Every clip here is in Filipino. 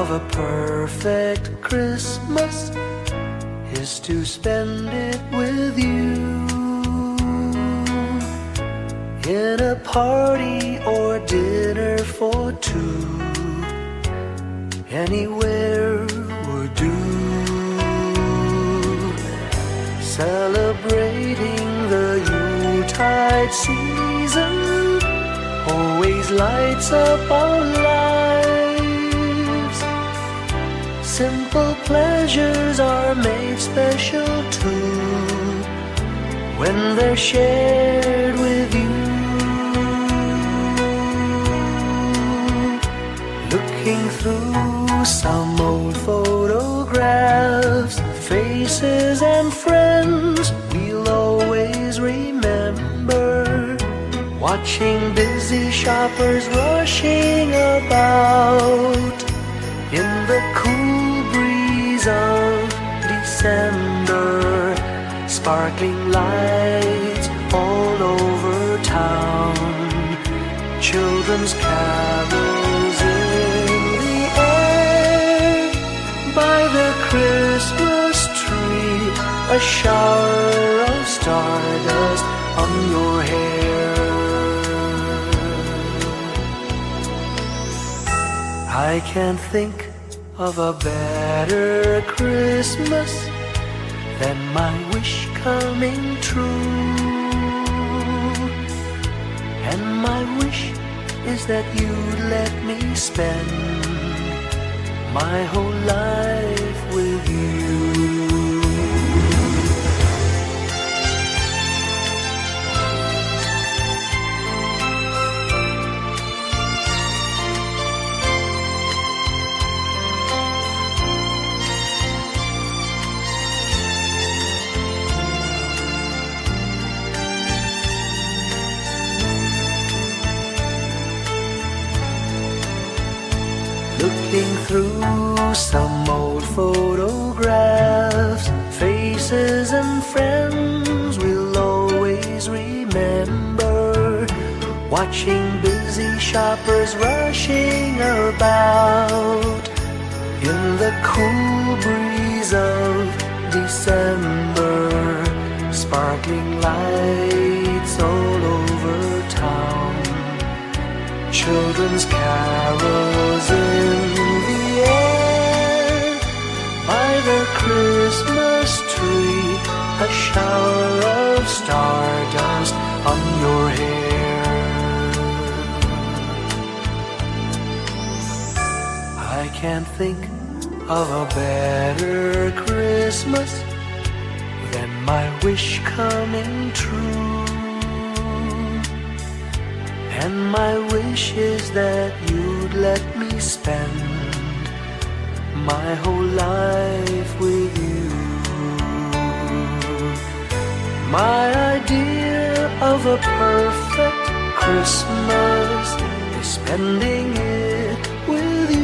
of a perfect Christmas is to spend it with you, in a party or dinner for two. Anywhere would do. Celebrating the Yuletide season always lights up our lives. Simple pleasures are made special too when they're shared with you. Looking through some old photographs, faces and friends we'll always remember. Watching busy shoppers rushing about in the cool breeze of December. Sparkling lights all over town, children's carols in the air. By the Christmas tree, a shower of stardust on your hair. I can't think of a better Christmas than my wish coming true. And my wish is that you'd let me spend my whole life with you. Looking through some old photographs, faces and friends we'll always remember. Watching busy shoppers rushing about in the cool breeze of December. Sparkling lights all over town, children's carols in the air. By the Christmas tree, a shower of stardust on your hair. I can't think of a better Christmas than my wish coming true. And my wish is that you'd let me spend my whole life with you. My idea of a perfect Christmas is spending it with you.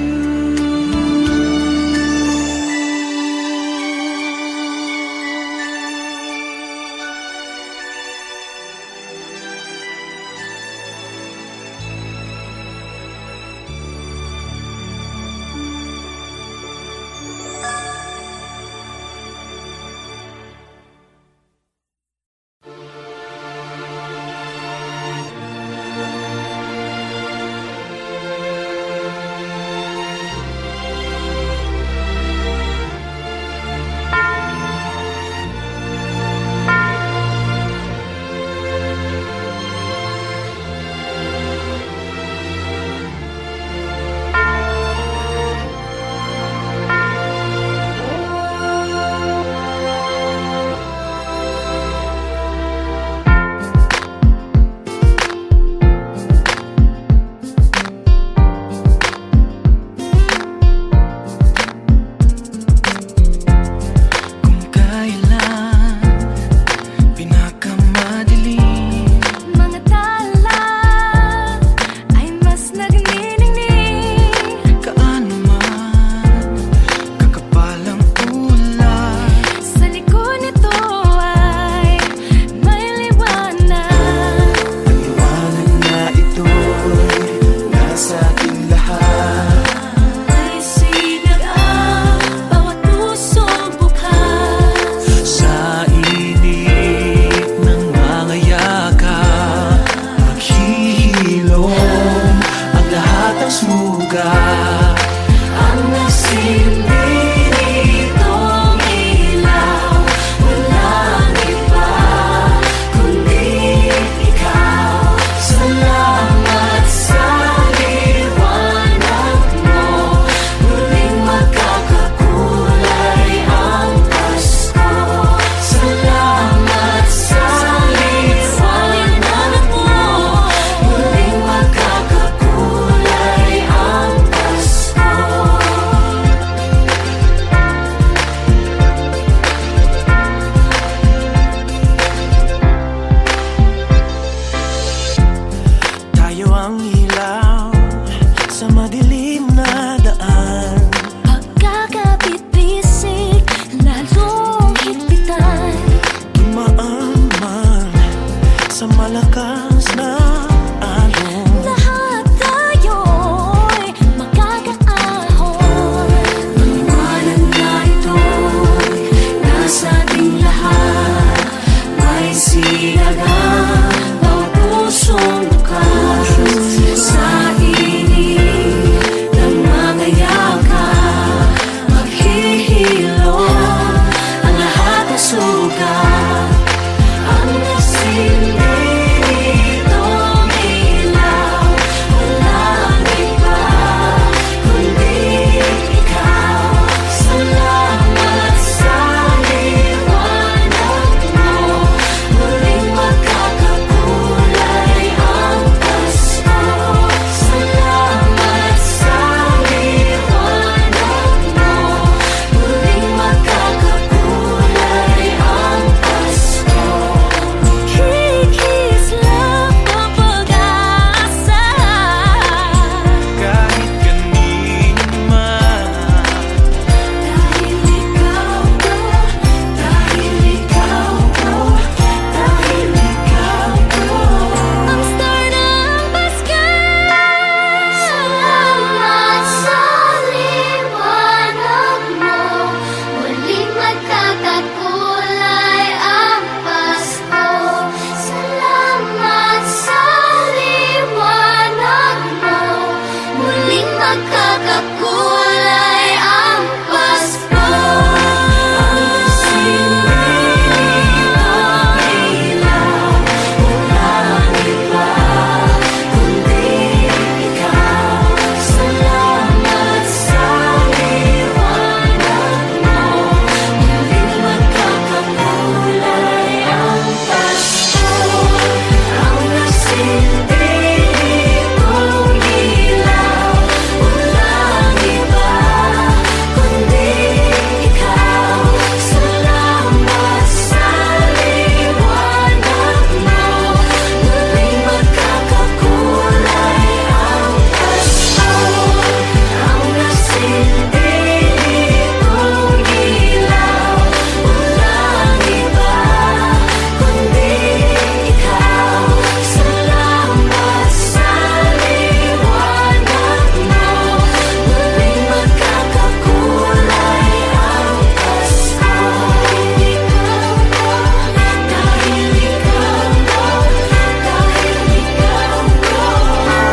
sa malakas na alon. Lahat tayo'y makakaahon. Liwanag na ito'y nasa ating lahat. May sinagang bawat pusong bukas. Sa init ng mga yakap, maghihilom ang lahat ng sugat. Ang nasilbi nitong ilaw, walang iba kundi ikaw. Salamat sa liwanag mo, muling magkakakulay ang Pasko. Salamat sa liwanag mo, muling magkakakulay ang Pasko. Kikislap ang pag-asa. Kahit kanino man, dahil ikaw ko, dahil ikaw ko, dahil ikaw ko. Ang star ng Pasko. Salamat sa liwanag mo, muling magkakakulay ang Pasko. Salamat sa liwanag mo, muling magkakakulay ang Pasko.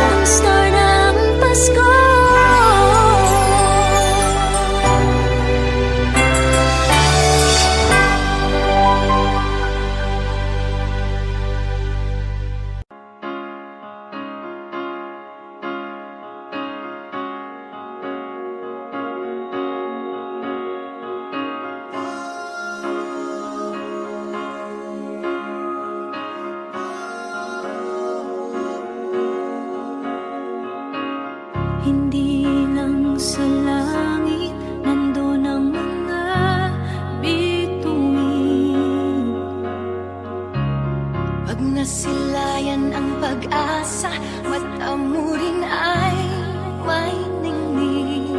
Ang star ng Pasko. Hindi lang sa langit nandun ang mga bituin. Pag nasilayan ang pag-asa, mata mo rin ay may ningning.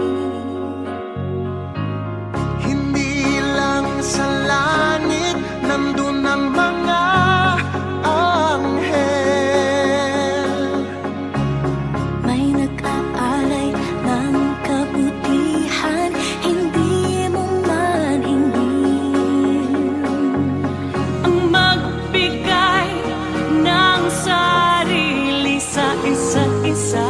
Hindi lang sa langit nandun ang mga anghel. May nag-aalay ng kabutihan, hindi mo man hingin. Ang magbigay ng sarili sa isa't isa.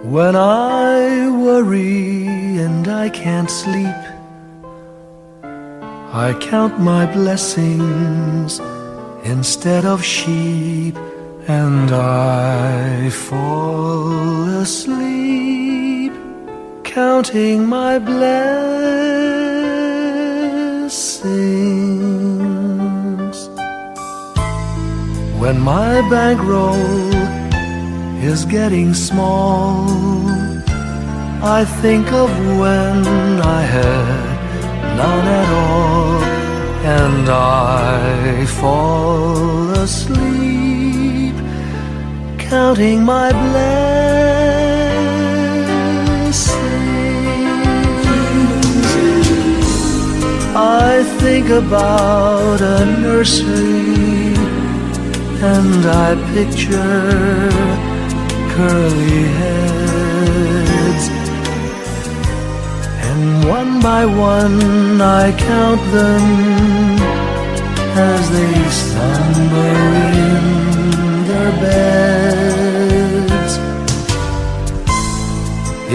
When I worry and I can't sleep, I count my blessings instead of sheep, and I fall asleep counting my blessings. When my bankroll is getting small, I think of when I had none at all, and I fall asleep counting my blessings. I think about a nursery, and I picture curly heads, and one by one I count them as they slumber in their beds.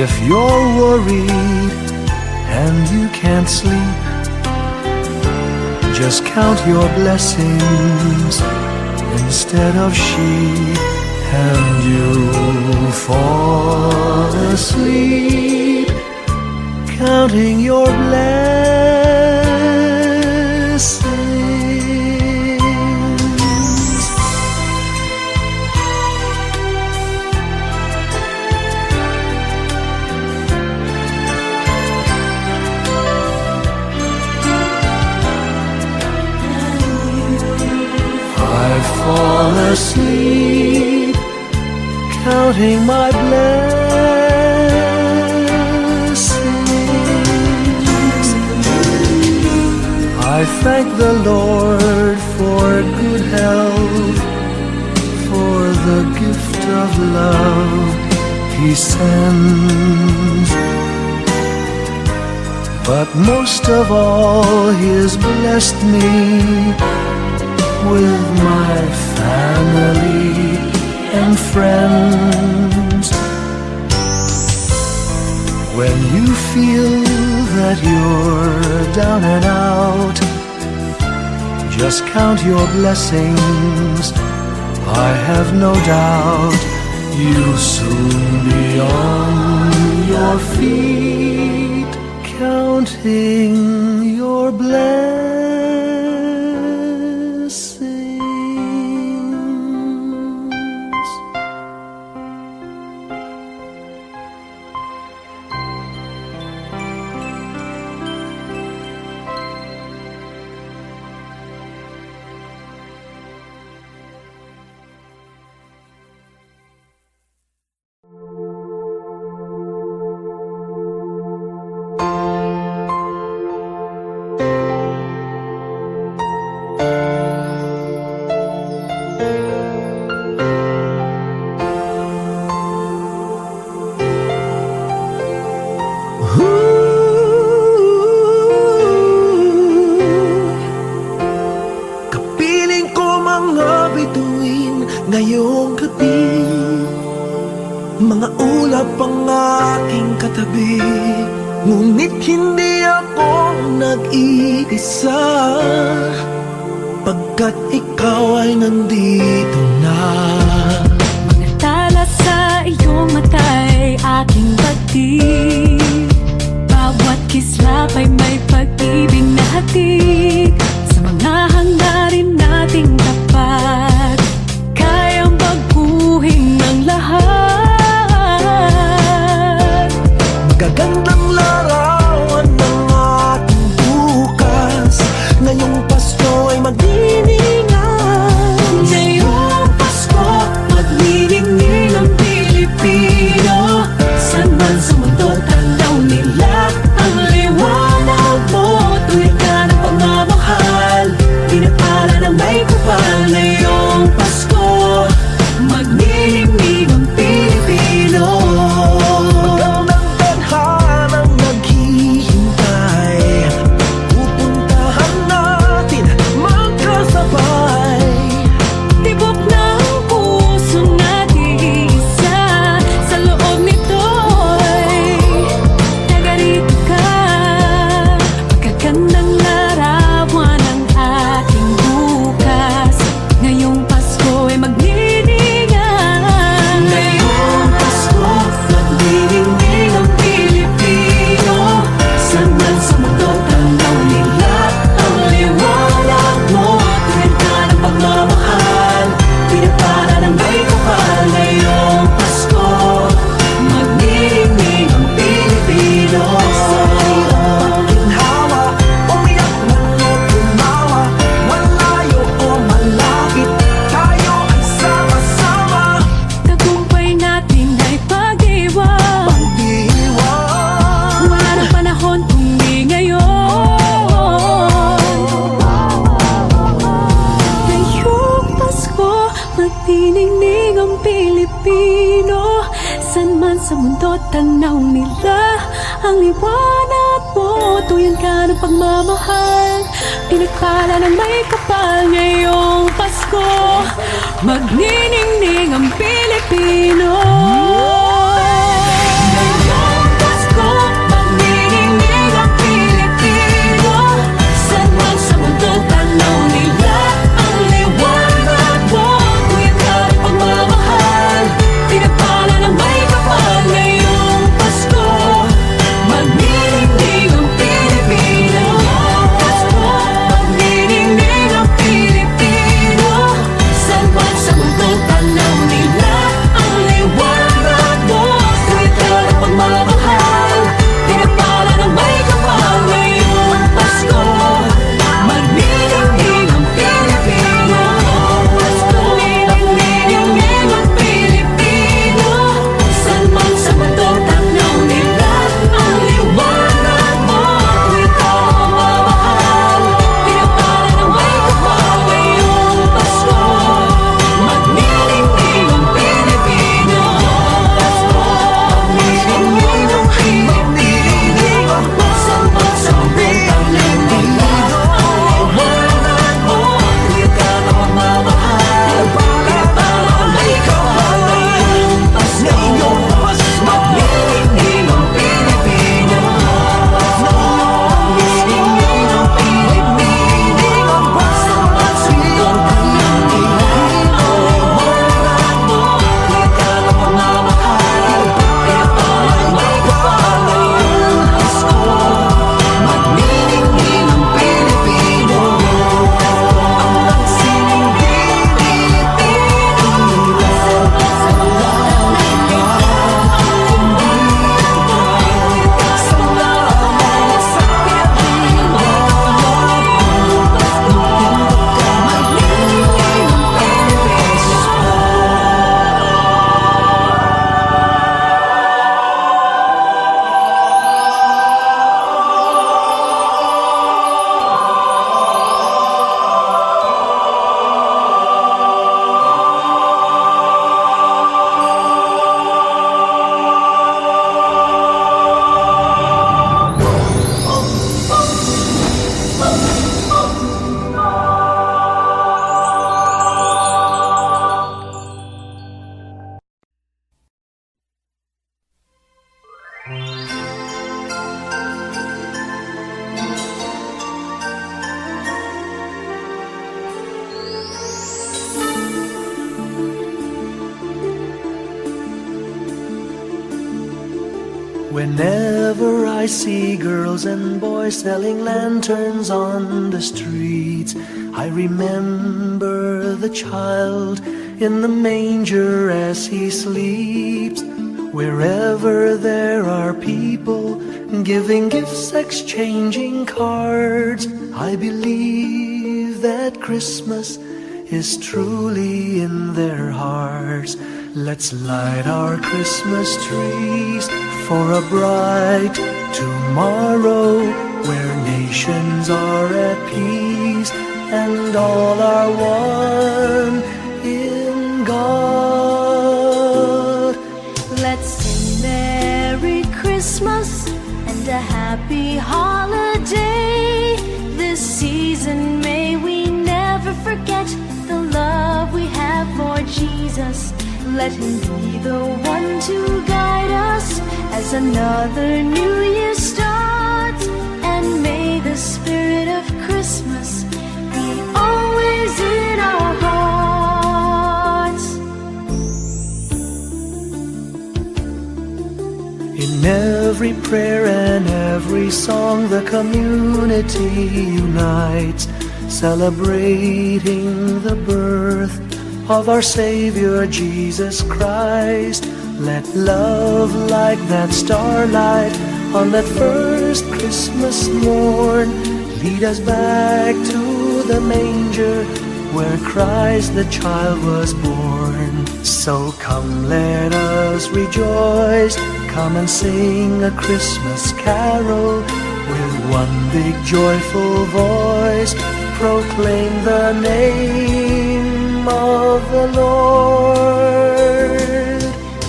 If you're worried and you can't sleep, just count your blessings instead of sheep, and you'll fall asleep counting your blessings. I fall asleep counting my blessings. I thank the Lord for good health, for the gift of love He sends, but most of all He has blessed me with my family and friends. When you feel that you're down and out, just count your blessings. I have no doubt you'll soon be on your feet, counting your blessings. Kapiling ko mga bituin ngayong gabi, mga ulap ang aking katabi, ngunit hindi ako nag-iisa, pagkat ikaw ay nandito na. Mga tala sa iyong mata'y aking pagtig, bawat kislap ay may pag-ibig na hatid. Sa mga hangarin nating tapat, kayang baguhin ang lahat. Gagandang larawan ng ating bukas, ngayong Pasko ay magdiningan. Ngayong Pasko, magniningning ang Pilipino. Saan man sa mundo, tanaw nila ang liwanag mo. Tuwid ka ng pagmamahal, pinapala ng may kapal na iyong magniningning ang Pilipino. San man sa mundo tanaw nila ang liwanag mo. Tuyan ka ng pagmamahal, pinagpala ng may kapal ngayong Pasko. Magniningning ang Pilipino. Ngayong Pasko, magniningning ang Pilipino. San man sa mundo tanaw nila ang liwanag mo. Tuyan ka ng pagmamahal, pinagpala ng may kapal ngayong Pasko. Magniningning ang Pilipino. Pasko, magniningning ang Pilipino. San man sa mundo tanaw nila ang liwanag mo. Tuwid ka ng pagmamahal, pinagpala ng may kapal ngayong Pasko. Magniningning ang Pilipino. Pasko, magniningning ang Pilipino. San man sa mundo tanaw nila ang liwanag mo. Tuwid ka ng pagmamahal, pinagpala ng may kapal ngayong Pasko. Magniningning ang Pilipino. Pasko, magniningning ang Pilipino. San man sa mundo tanaw nila ang liwanag mo. Tuwid ka ng pagmamahal, pinagpala ng may kapal ngayong Pasko. Magniningning ang Pilipino. Magniningning ang Pilipino. San man sa mundo tanaw nila ang liwanag mo. Tuwid ka ng pagmamahal, pinagpala ng may kapal ngayong Pasko. Magniningning ang Pilipino. Ang nagsining Pilipino. Sa mga Whenever I see girls and boys selling lanterns on the streets, I remember the child in the manger as he sleeps. Wherever there are people giving gifts, exchanging cards, I believe that Christmas is truly in their hearts. Let's light our Christmas trees for a bright tomorrow, where nations are at peace and all are one in God. Let's sing Merry Christmas and a Happy Holiday. This season may we never forget the love we have for Jesus. Let Him be the one to guide us as another new year starts. And may the spirit of Christmas be always in our hearts. In every prayer and every song, the community unites, celebrating the birth of our Savior Jesus Christ. Let love like that starlight on that first Christmas morn lead us back to the manger where Christ the child was born. So come, let us rejoice, come and sing a Christmas carol with one big joyful voice, proclaim the name name of the Lord.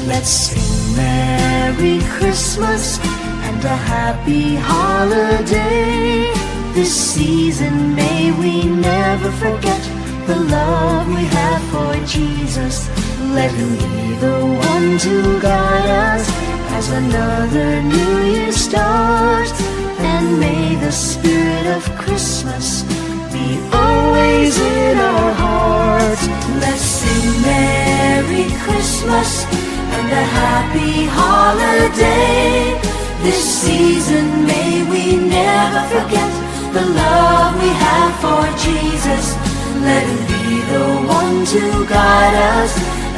Let's sing Merry Christmas and a happy holiday. This season may we never forget the love we have for Jesus. Let him be the one to guide us as another new year starts. And may the spirit of Christmas be always in our hearts. Let's sing Merry Christmas and a happy holiday. This season may we never forget the love we have for Jesus. Let him be the one to guide us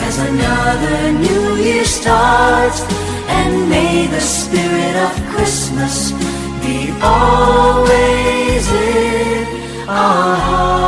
as another new year starts. And may the spirit of Christmas be always in our hearts.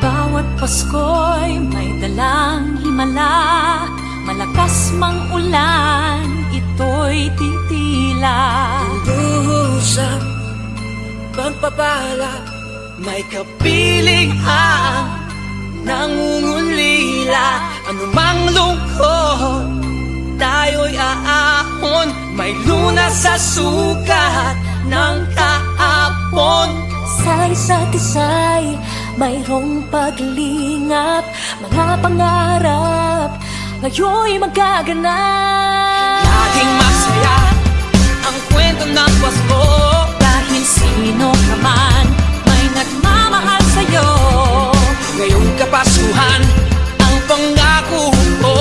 Bawat Pasko'y may dalang himala, malakas mang ulan, ito'y titila. Usap, pagpapala, may kapiling ang nangungulila. Anumang lungkot, tayo'y aahon. May lunas sa sukat ng kahapon. Sa isa't isa'y mayroong paglingap, mga pangarap ngayon'y magaganap. Laging masaya ang kwento ng Pasko. Dahil sino ka man may nagmamahal sa'yo. Ngayong Kapaskuhan ang pangako ko.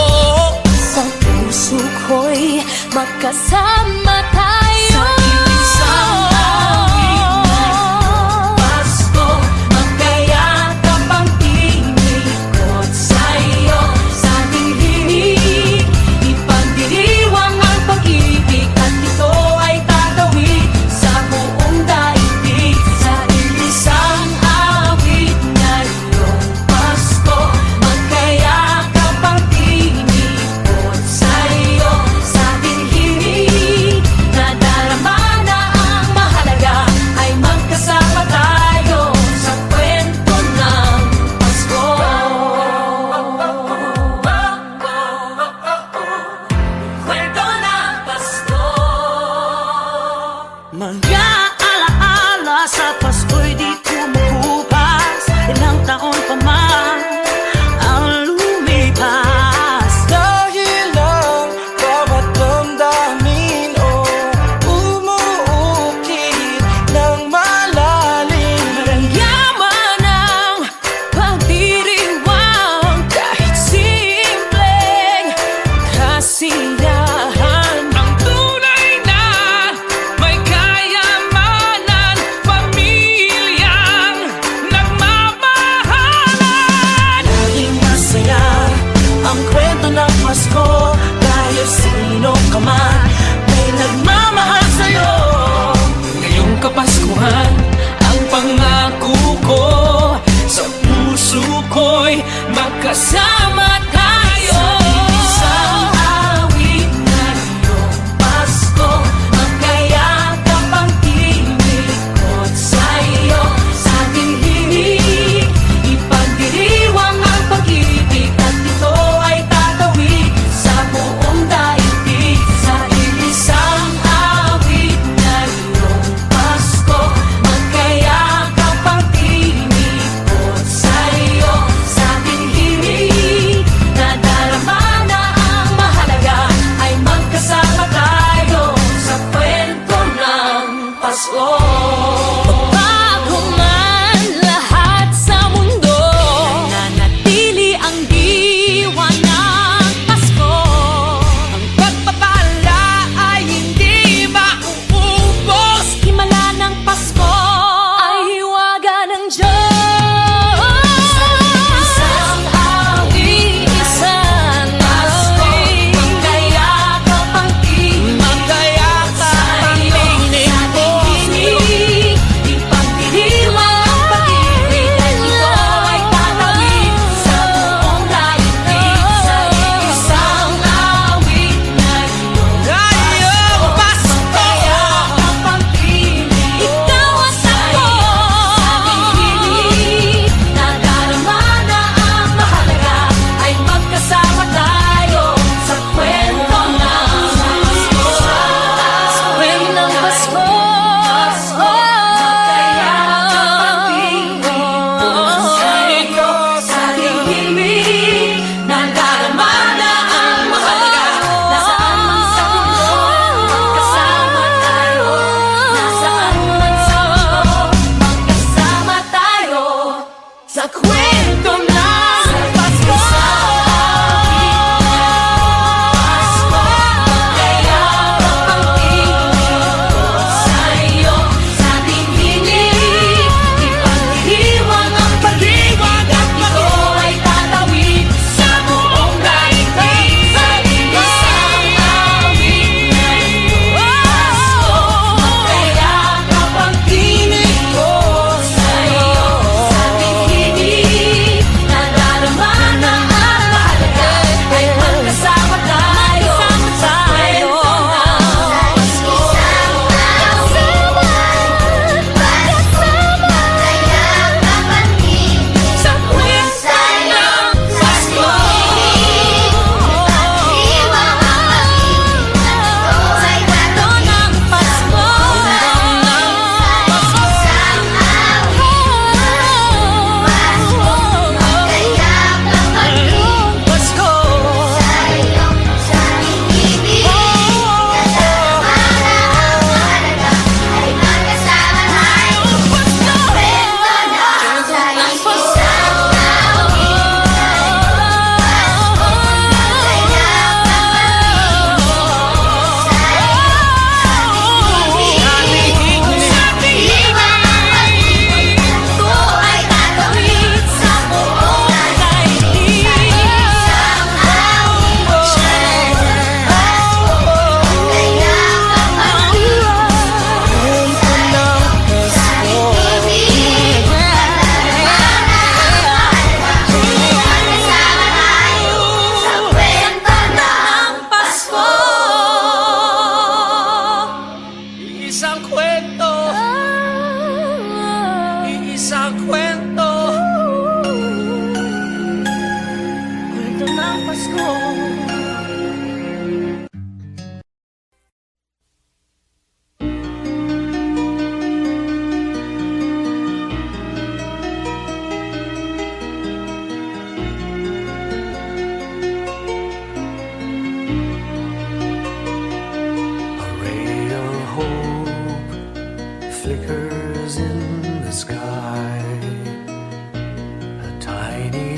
Sa puso ko'y magkasama tayo. Sa isang awit ng Pasko, magkayakap ang tinikot sa'yo. Sa ating himig, ipagdiriwang ang pag-ibig, at ito ay tatawid sa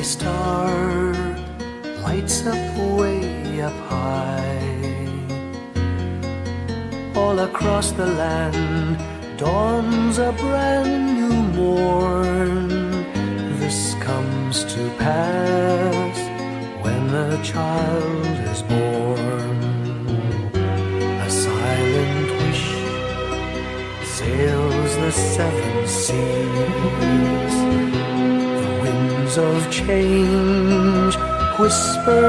star lights up way up high. All across the land dawns a brand new morn. This comes to pass when a child is born. A silent wish sails the seven seas. The winds of change whisper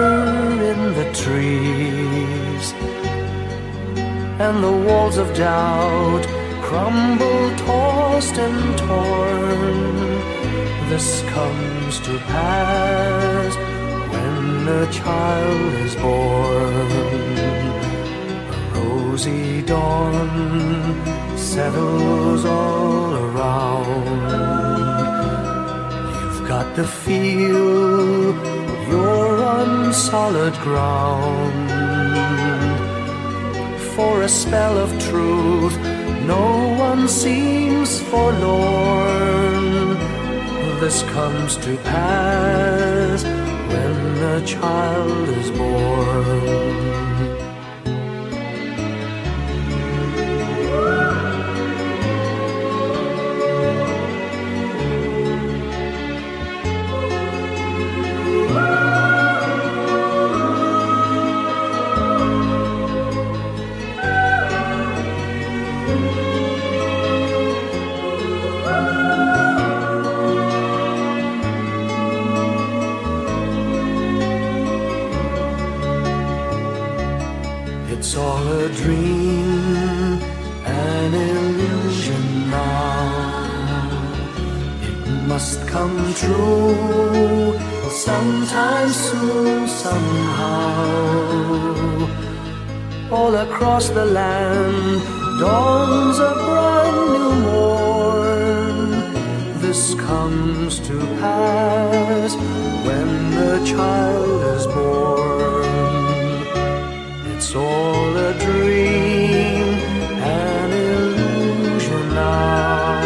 in the trees, and the walls of doubt crumble, tossed and torn. This comes to pass when a child is born. A rosy dawn settles all around. You've got to feel you're on solid ground. For a spell of truth, no one seems forlorn. This comes to pass when a child is born. It's all a dream, an illusion now. It must come true sometime soon, somehow. All across the land dawns a brand new morn. This comes to pass when the child is born. It's all a dream, an illusion now.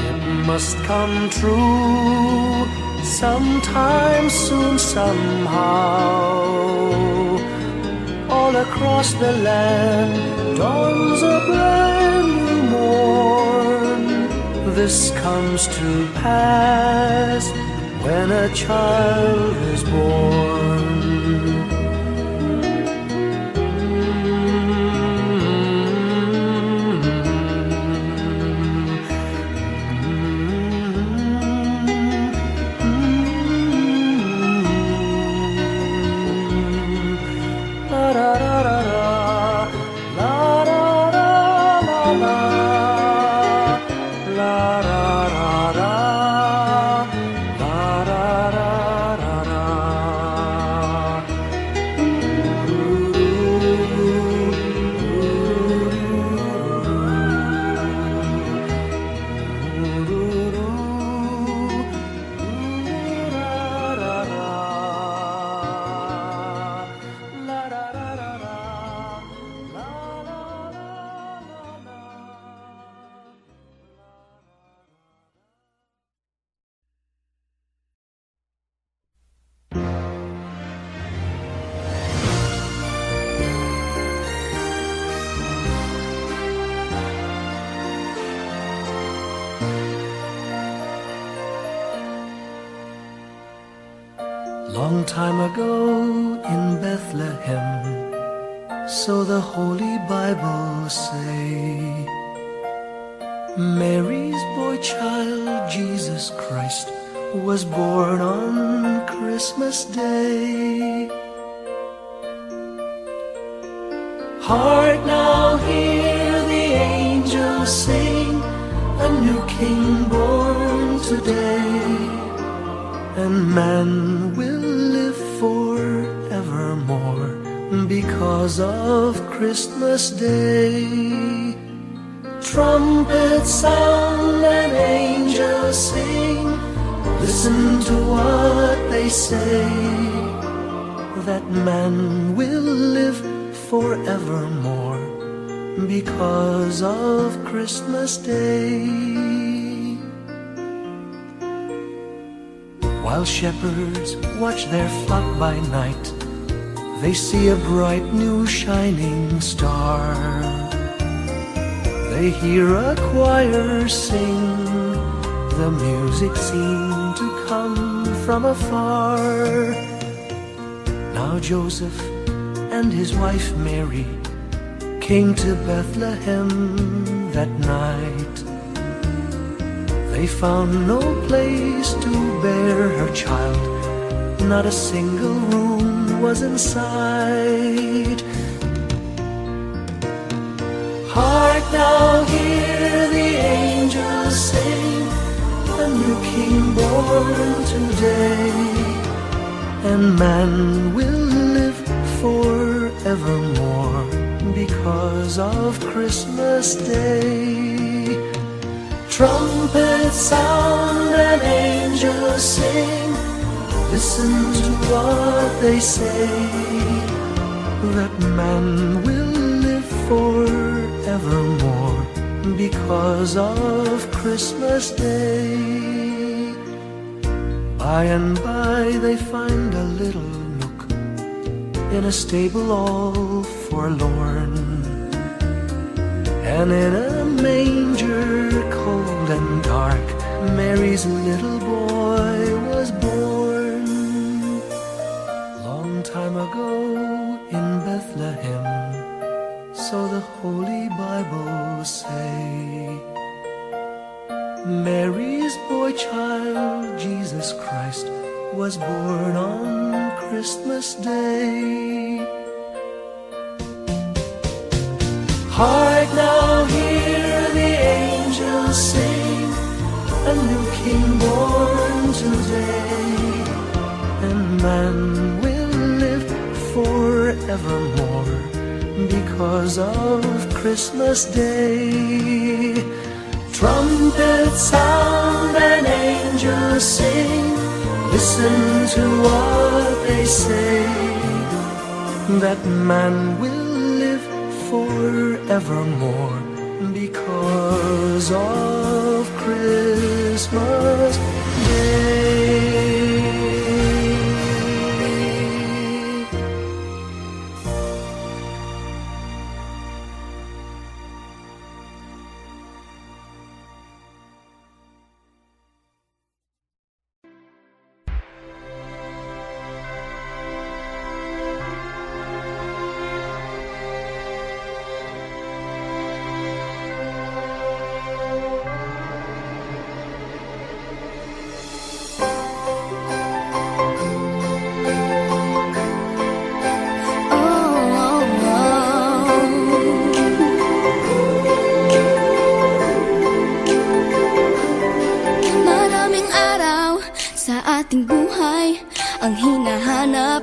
It must come true sometime soon, somehow. All across the land dawns a brand new morn. This comes to pass when a child is born. Long time ago in Bethlehem, so the Holy Bible say, Mary's boy child, Jesus Christ, was born on Christmas Day. Hark now, hear the angels sing, a new King born today, and man will live forevermore because of Christmas Day. Trumpets sound and angels sing, listen to what they say, that man will live forevermore because of Christmas Day. While shepherds watch their flock by night, they see a bright new shining star. They hear a choir sing, the music seemed to come from afar. Now Joseph and his wife Mary came to Bethlehem that night. They found no place to bear her child, not a single room was in sight. Hark now, hear the angels sing, a new king born today, and man will live forevermore because of Christmas Day. Trumpets sound and angels sing, listen to what they say, that man will live forevermore because of Christmas Day. By and by they find a little nook in a stable all forlorn, and in a manger cold and dark, Mary's little boy was born. Long time ago in Bethlehem, so the Holy Bible say, Mary's boy child, Jesus Christ, was born on Christmas Day. Hark now, hear the angels sing, a new king born today, and man will live forevermore because of Christmas Day. Trumpets sound and angels sing, listen to what they say, that man will live forevermore because of Christmas Day. ating buhay ang hinahanap,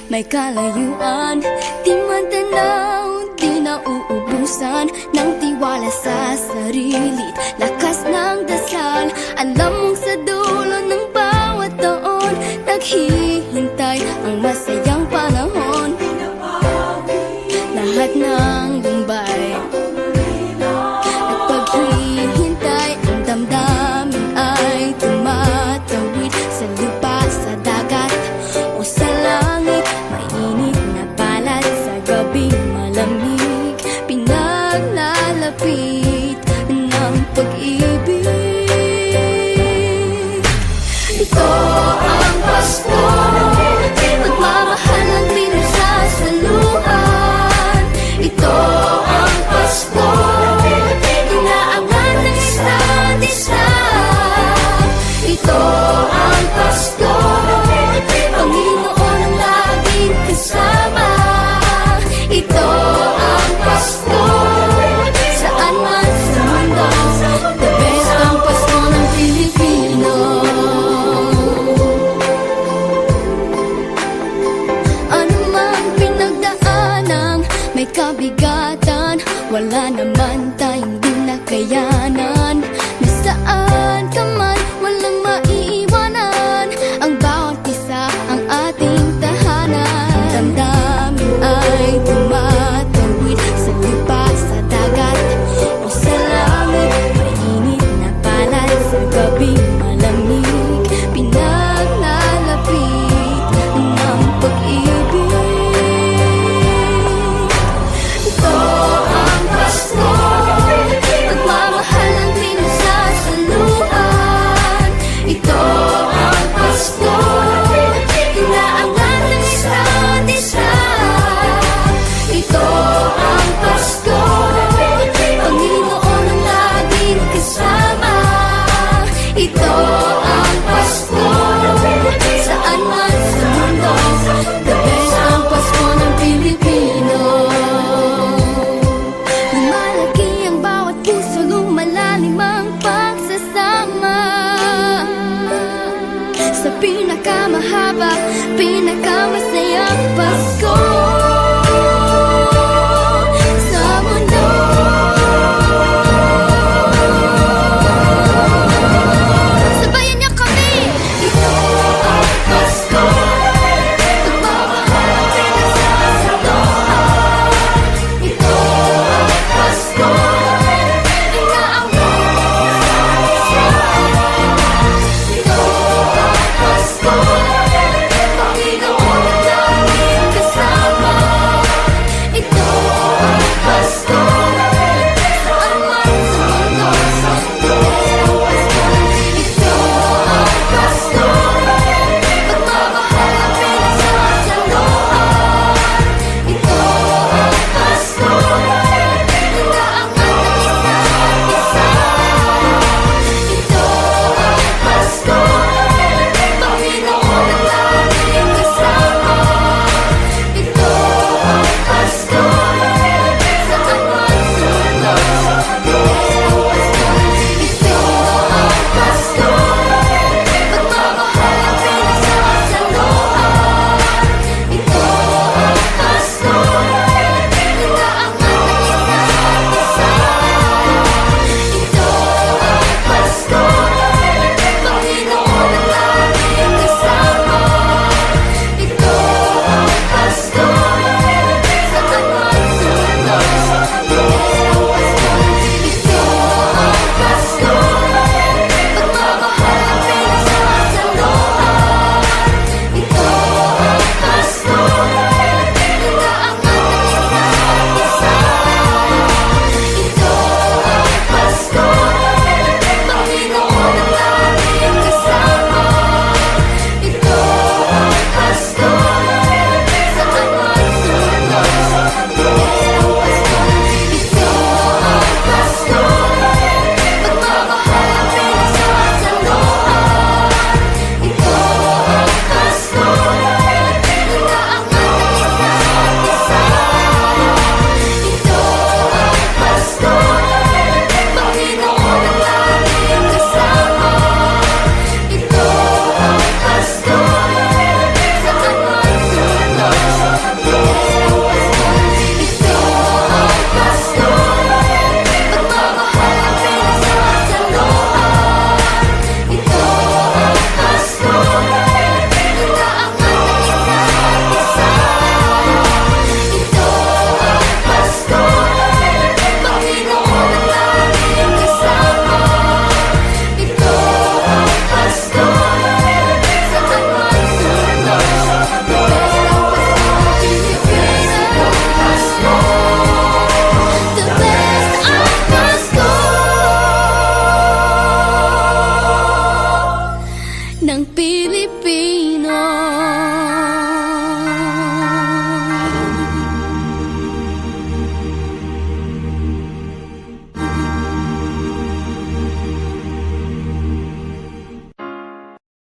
may kalayuan, di man tanaw, di nauubusan ng tiwala sa sarili't lakas ng dasal. Alam mong sa dulo ng bawat taon, naghihintay ang masayang panahon. Lahat ng lumbay, nagpaghihintay, ang damdamin ay tumatawid sa lupa, sa dagat o sa langit. Mainit na balat sa gabi, malamig, pinaglalapit ng pag-ibig. Pasko